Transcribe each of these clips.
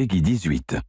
Peggy 18.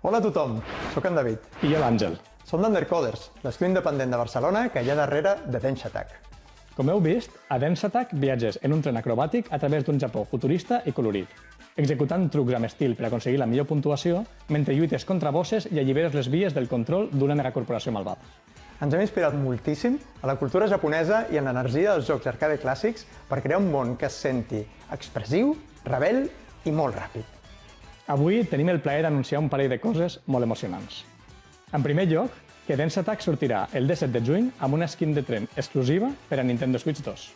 Hola a tothom, sóc en David. I jo l'Àngel. Som d'Undercoders, l'estiu independent de Barcelona que hi ha darrere de Dance Attack. Com heu vist, a Dance Attack viatges en un tren acrobàtic a través d'un Japó futurista i colorit, executant trucs amb estil per aconseguir la millor puntuació mentre lluites contra bosses i alliberes les vies del control d'una megacorporació malvada. Ens hem inspirat moltíssim a la cultura japonesa i en l'energia dels jocs arcade clàssics per crear un món que es senti expressiu, rebel i molt ràpid. Avui tenim el plaer d'anunciar un parell de coses molt emocionants. En primer lloc, que Dance Attack sortirà el 17 de juny amb una skin de tren exclusiva per a Nintendo Switch 2.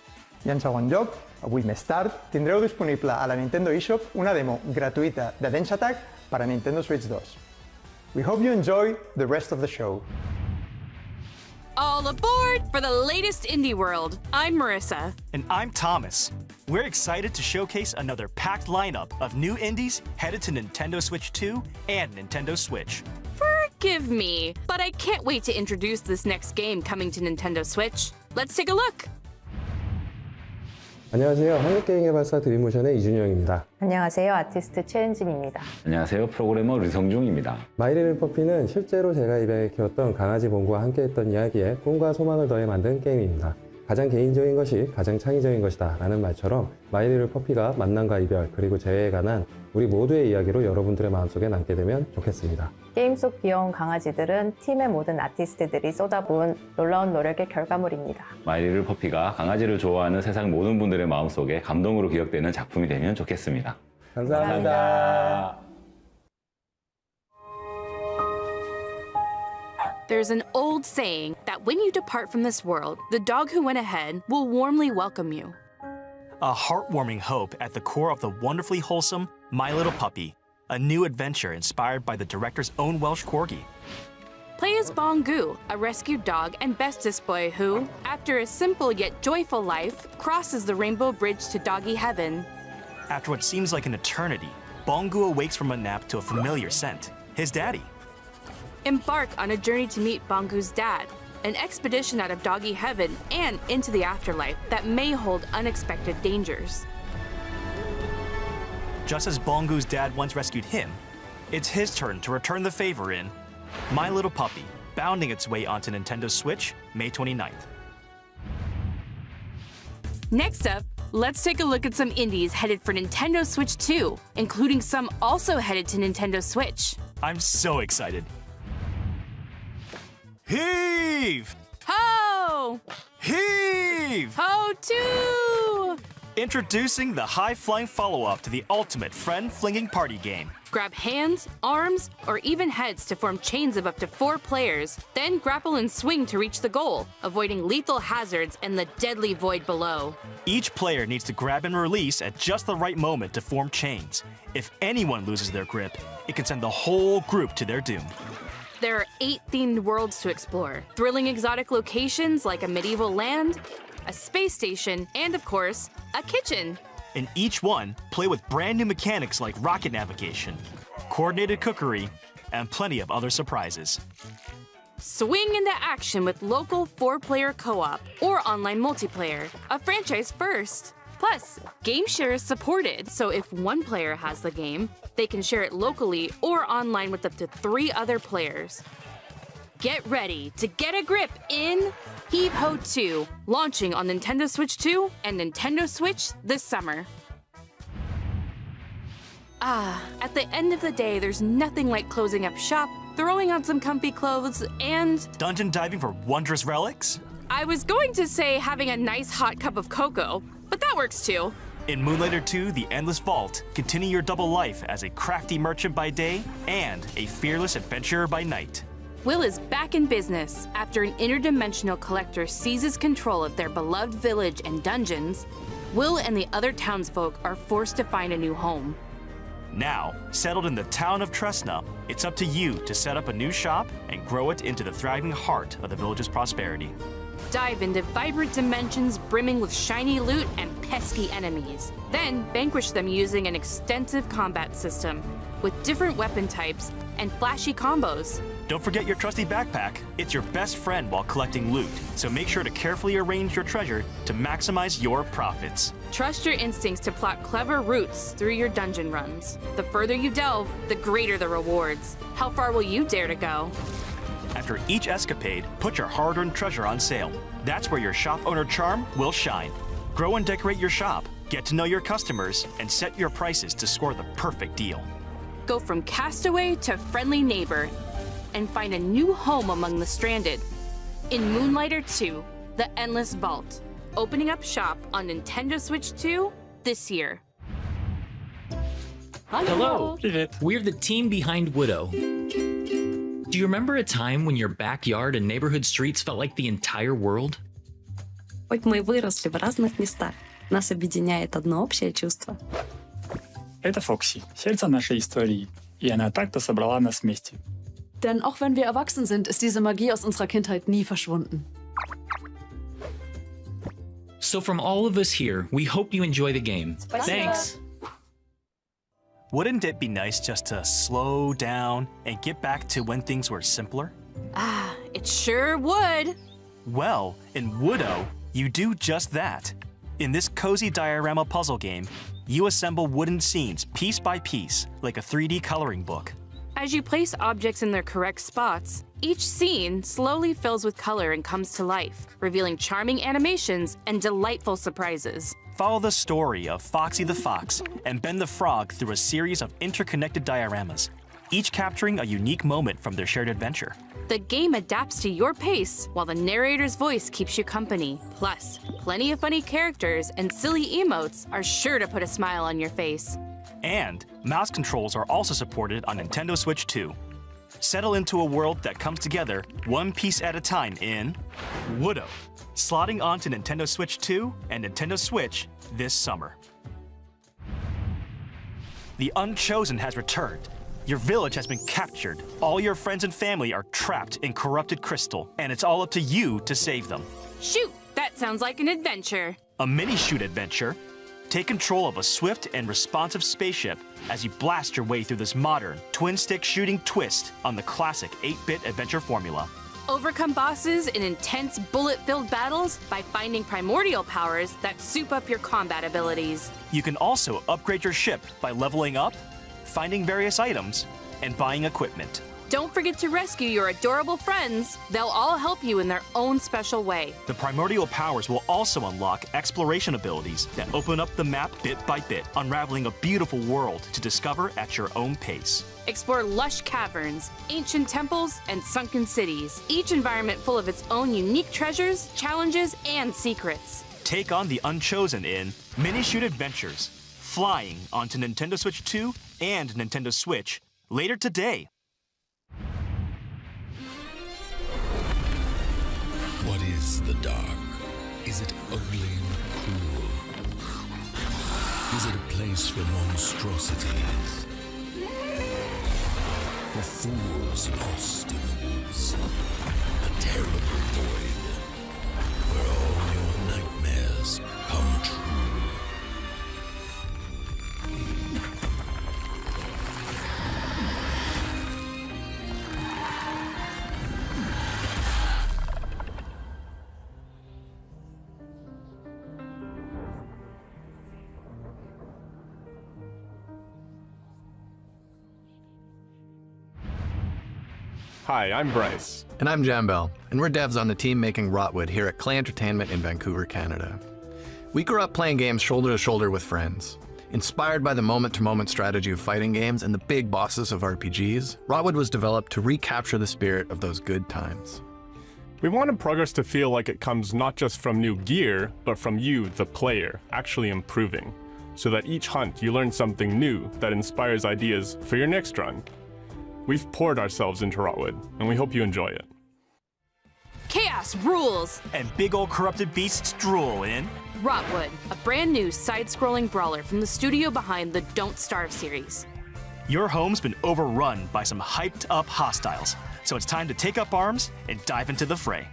I en segon lloc, avui més tard, tindreu disponible a la Nintendo eShop una demo gratuïta de Dance Attack per a Nintendo Switch 2. We hope you enjoy the rest of the show. All aboard for the latest indie world. I'm Marissa. And I'm Thomas. We're excited to showcase another packed lineup of new indies headed to Nintendo Switch 2 and Nintendo Switch. Forgive me, but I can't wait to introduce this next game coming to Nintendo Switch. Let's take a look. 안녕하세요. 한국게임개발사 드림모션의 이준영입니다. 안녕하세요. 아티스트 최은진입니다. 안녕하세요. 프로그래머 류성중입니다. 마이리를 퍼피는 실제로 제가 입양해 키웠던 강아지 봉구와 함께했던 이야기에 꿈과 소망을 더해 만든 게임입니다. 가장 개인적인 것이 가장 창의적인 것이다 라는 말처럼 마이리를 퍼피가 만남과 이별 그리고 재회에 관한 우리 모두의 이야기로 여러분들의 마음속에 남게 되면 좋겠습니다. 게임 속 귀여운 강아지들은 팀의 모든 아티스트들이 쏟아부은 놀라운 노력의 결과물입니다. 마이리를 퍼피가 강아지를 좋아하는 세상 모든 분들의 마음속에 감동으로 기억되는 작품이 되면 좋겠습니다. 감사합니다. There's an old saying that when you depart from this world, the dog who went ahead will warmly welcome you. A heartwarming hope at the core of the wonderfully wholesome My Little Puppy, a new adventure inspired by the director's own Welsh Corgi. Play as Bongu, a rescued dog and bestest boy who, after a simple yet joyful life, crosses the rainbow bridge to doggy heaven. After what seems like an eternity, Bongu awakes from a nap to a familiar scent, his daddy. Embark on a journey to meet Bongu's dad, an expedition out of doggy heaven and into the afterlife that may hold unexpected dangers. Just as Bongu's dad once rescued him, it's his turn to return the favor in My Little Puppy, bounding its way onto Nintendo Switch May 29th. Next up, let's take a look at some indies headed for Nintendo Switch 2, including some also headed to Nintendo Switch. I'm so excited. Heave! Ho! Heave! Ho too! Introducing the high-flying follow-up to the ultimate friend-flinging party game. Grab hands, arms, or even heads to form chains of up to 4 players, then grapple and swing to reach the goal, avoiding lethal hazards and the deadly void below. Each player needs to grab and release at just the right moment to form chains. If anyone loses their grip, it can send the whole group to their doom. There are 8 themed worlds to explore, thrilling exotic locations like a medieval land, a space station, and of course, a kitchen. In each one, play with brand new mechanics like rocket navigation, coordinated cookery, and plenty of other surprises. Swing into action with local 4-player co-op or online multiplayer, a franchise first. Plus, game share is supported, so if one player has the game, they can share it locally or online with up to 3 other players. Get ready to get a grip in Heave Ho 2, launching on Nintendo Switch 2 and Nintendo Switch this summer. At the end of the day, there's nothing like closing up shop, throwing on some comfy clothes, and Dungeon diving for wondrous relics? I was going to say having a nice hot cup of cocoa, but that works too. In Moonlighter 2, The Endless Vault, continue your double life as a crafty merchant by day and a fearless adventurer by night. Will is back in business after an interdimensional collector seizes control of their beloved village and dungeons. Will and the other townsfolk are forced to find a new home. Now, settled in the town of Tresna, it's up to you to set up a new shop and grow it into the thriving heart of the village's prosperity. Dive into vibrant dimensions brimming with shiny loot and pesky enemies. Then vanquish them using an extensive combat system with different weapon types and flashy combos. Don't forget your trusty backpack. It's your best friend while collecting loot, so make sure to carefully arrange your treasure to maximize your profits. Trust your instincts to plot clever routes through your dungeon runs. The further you delve, the greater the rewards. How far will you dare to go? After each escapade, put your hard-earned treasure on sale. That's where your shop owner charm will shine. Grow and decorate your shop, get to know your customers, and set your prices to score the perfect deal. Go from castaway to friendly neighbor and find a new home among the stranded. In Moonlighter 2, The Endless Vault, opening up shop on Nintendo Switch 2 this year. Hello. Привет. We're the team behind Widow. Do you remember a time when your backyard and neighborhood streets felt like the entire world? Хоть мы выросли в разных местах, нас объединяет одно общее чувство. Это Фокси, сердце нашей истории, и она так-то собрала нас вместе. Denn auch wenn wir erwachsen sind, ist diese Magie aus unserer Kindheit nie verschwunden. So from all of us here, we hope you enjoy the game. Thanks. Wouldn't it be nice just to slow down and get back to when things were simpler? It sure would. Well, in Woodo, you do just that. In this cozy diorama puzzle game, you assemble wooden scenes piece by piece, like a 3D coloring book. As you place objects in their correct spots, each scene slowly fills with color and comes to life, revealing charming animations and delightful surprises. Follow the story of Foxy the Fox and Ben the Frog through a series of interconnected dioramas, each capturing a unique moment from their shared adventure. The game adapts to your pace, while the narrator's voice keeps you company. Plus, plenty of funny characters and silly emotes are sure to put a smile on your face. And mouse controls are also supported on Nintendo Switch 2. Settle into a world that comes together one piece at a time in Woodo, slotting onto Nintendo Switch 2 and Nintendo Switch this summer. The Unchosen has returned. Your village has been captured. All your friends and family are trapped in corrupted crystal, and it's all up to you to save them. Shoot, that sounds like an adventure. A mini-shoot adventure. Take control of a swift and responsive spaceship as you blast your way through this modern, twin-stick shooting twist on the classic 8-bit adventure formula. Overcome bosses in intense bullet-filled battles by finding primordial powers that soup up your combat abilities. You can also upgrade your ship by leveling up, finding various items, and buying equipment. Don't forget to rescue your adorable friends. They'll all help you in their own special way. The primordial powers will also unlock exploration abilities that open up the map bit by bit, unraveling a beautiful world to discover at your own pace. Explore lush caverns, ancient temples, and sunken cities, each environment full of its own unique treasures, challenges, and secrets. Take on the Unchosen in Mini-Shoot Adventures, flying onto Nintendo Switch 2 and Nintendo Switch later today. What is the dark? Is it ugly and cruel? Is it a place for monstrosities? For fools lost in the woods? A terrible void where all your nightmares come true. Hi, I'm Bryce. And I'm Jambel, and we're devs on the team making Rotwood here at Clay Entertainment in Vancouver, Canada. We grew up playing games shoulder to shoulder with friends. Inspired by the moment-to-moment strategy of fighting games and the big bosses of RPGs, Rotwood was developed to recapture the spirit of those good times. We wanted progress to feel like it comes not just from new gear, but from you, the player, actually improving, so that each hunt you learn something new that inspires ideas for your next run. We've poured ourselves into Rotwood, and we hope you enjoy it. Chaos rules! And big old corrupted beasts drool in Rotwood, a brand new side-scrolling brawler from the studio behind the Don't Starve series. Your home's been overrun by some hyped-up hostiles, so it's time to take up arms and dive into the fray.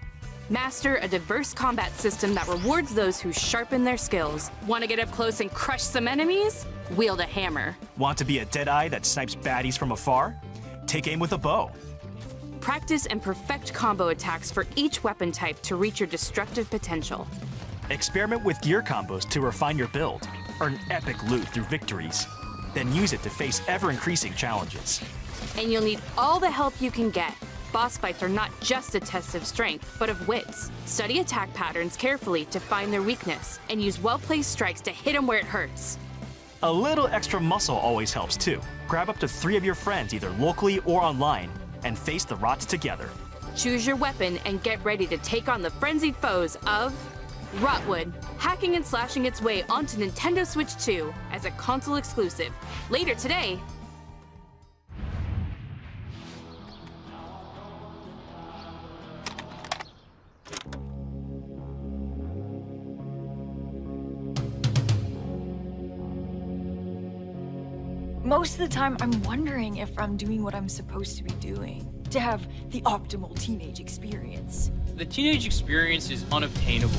Master a diverse combat system that rewards those who sharpen their skills. Want to get up close and crush some enemies? Wield a hammer. Want to be a Deadeye that snipes baddies from afar? Take aim with a bow. Practice and perfect combo attacks for each weapon type to reach your destructive potential. Experiment with gear combos to refine your build. Earn epic loot through victories. Then use it to face ever-increasing challenges. And you'll need all the help you can get. Boss fights are not just a test of strength, but of wits. Study attack patterns carefully to find their weakness, and use well-placed strikes to hit them where it hurts. A little extra muscle always helps too. Grab up to 3 of your friends either locally or online, and face the rots together. Choose your weapon and get ready to take on the frenzied foes of Rotwood, hacking and slashing its way onto Nintendo Switch 2 as a console exclusive. Later today. Most of the time, I'm wondering if I'm doing what I'm supposed to be doing to have the optimal teenage experience. The teenage experience is unobtainable.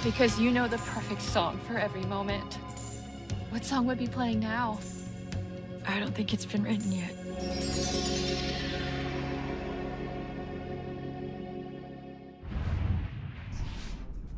Because you know the perfect song for every moment. What song would be playing now? I don't think it's been written yet.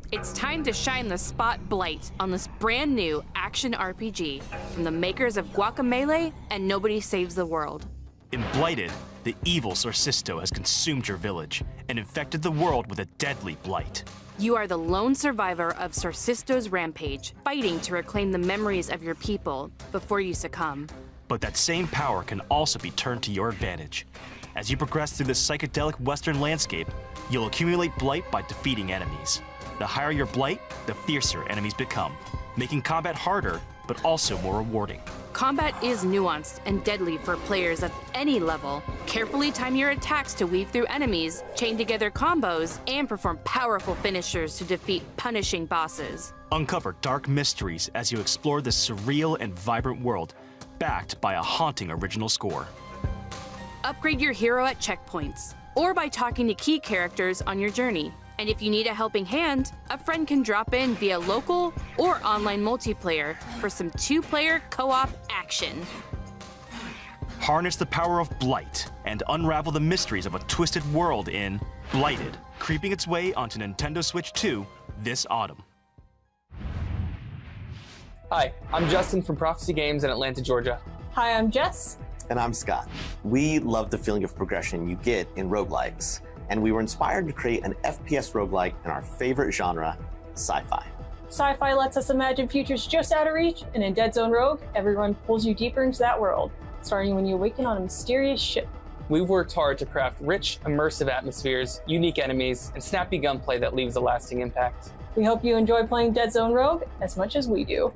It's time to shine the spot Blight on this brand new action RPG from the makers of Guacamelee and Nobody Saves the World. In Blighted, the evil Sorcisto has consumed your village and infected the world with a deadly blight. You are the lone survivor of Sorcisto's rampage, fighting to reclaim the memories of your people before you succumb. But that same power can also be turned to your advantage. As you progress through the psychedelic western landscape, you'll accumulate blight by defeating enemies. The higher your blight, the fiercer enemies become, making combat harder, but also more rewarding. Combat is nuanced and deadly for players of any level. Carefully time your attacks to weave through enemies, chain together combos, and perform powerful finishers to defeat punishing bosses. Uncover dark mysteries as you explore this surreal and vibrant world, backed by a haunting original score. Upgrade your hero at checkpoints, or by talking to key characters on your journey. And if you need a helping hand, a friend can drop in via local or online multiplayer for some 2-player co-op action. Harness the power of Blight and unravel the mysteries of a twisted world in Blighted, creeping its way onto Nintendo Switch 2 this autumn. Hi, I'm Justin from Prophecy Games in Atlanta, Georgia. Hi, I'm Jess. And I'm Scott. We love the feeling of progression you get in roguelikes, and we were inspired to create an FPS roguelike in our favorite genre, sci-fi. Sci-fi lets us imagine futures just out of reach, and in Dead Zone Rogue, everyone pulls you deeper into that world, starting when you awaken on a mysterious ship. We've worked hard to craft rich, immersive atmospheres, unique enemies, and snappy gunplay that leaves a lasting impact. We hope you enjoy playing Dead Zone Rogue as much as we do.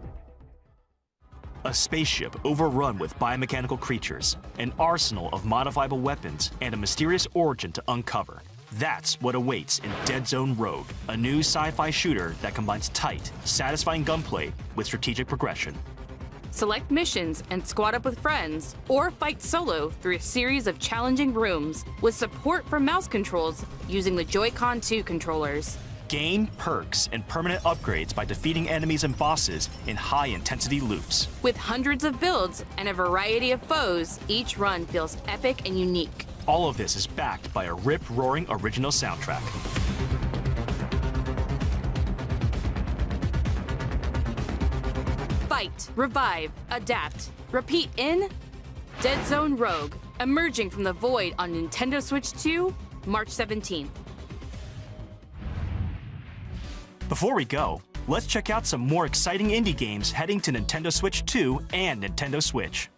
A spaceship overrun with biomechanical creatures, an arsenal of modifiable weapons, and a mysterious origin to uncover. That's what awaits in Dead Zone Rogue, a new sci-fi shooter that combines tight, satisfying gunplay with strategic progression. Select missions and squad up with friends, or fight solo through a series of challenging rooms with support for mouse controls using the Joy-Con 2 controllers. Gain perks and permanent upgrades by defeating enemies and bosses in high-intensity loops. With hundreds of builds and a variety of foes, each run feels epic and unique. All of this is backed by a rip-roaring original soundtrack. fight, revive, adapt, repeat in Dead Zone Rogue, emerging from the void on Nintendo Switch 2, March 17th. Before we go, let's check out some more exciting indie games heading to Nintendo Switch 2 and Nintendo Switch.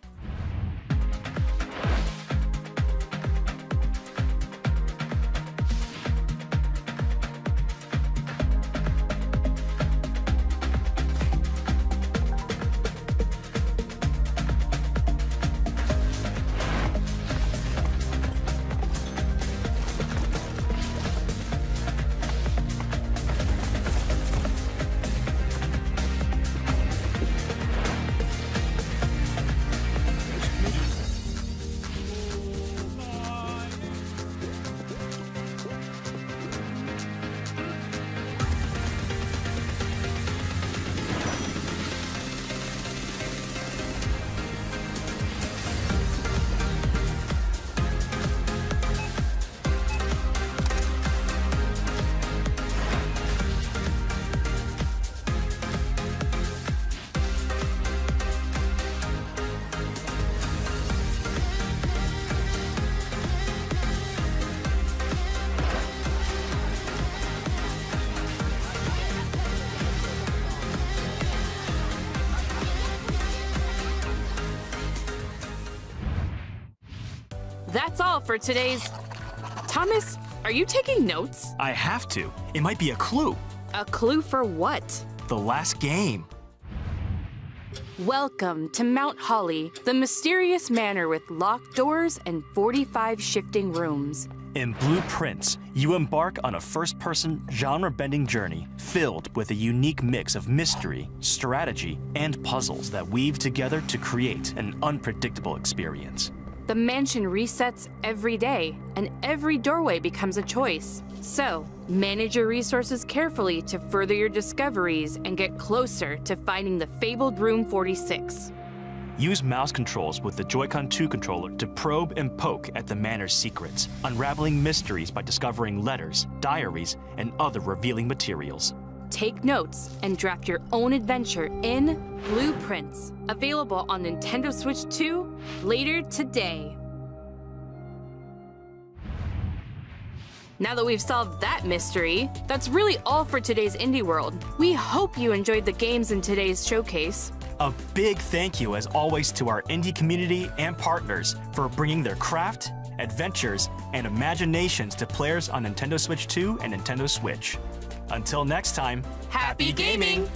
That's all for today's... Thomas, are you taking notes? I have to. It might be a clue. A clue for what? The last game. Welcome to Mount Holly, the mysterious manor with locked doors and 45 shifting rooms. In Blueprints, you embark on a first-person, genre-bending journey filled with a unique mix of mystery, strategy, and puzzles that weave together to create an unpredictable experience. The mansion resets every day, and every doorway becomes a choice. So, manage your resources carefully to further your discoveries and get closer to finding the fabled Room 46. Use mouse controls with the Joy-Con 2 controller to probe and poke at the manor's secrets, unraveling mysteries by discovering letters, diaries, and other revealing materials. Take notes and draft your own adventure in Blueprints, available on Nintendo Switch 2 later today. Now that we've solved that mystery, that's really all for today's Indie World. We hope you enjoyed the games in today's showcase. A big thank you, as always, to our indie community and partners for bringing their craft, adventures, and imaginations to players on Nintendo Switch 2 and Nintendo Switch. Until next time, Happy gaming!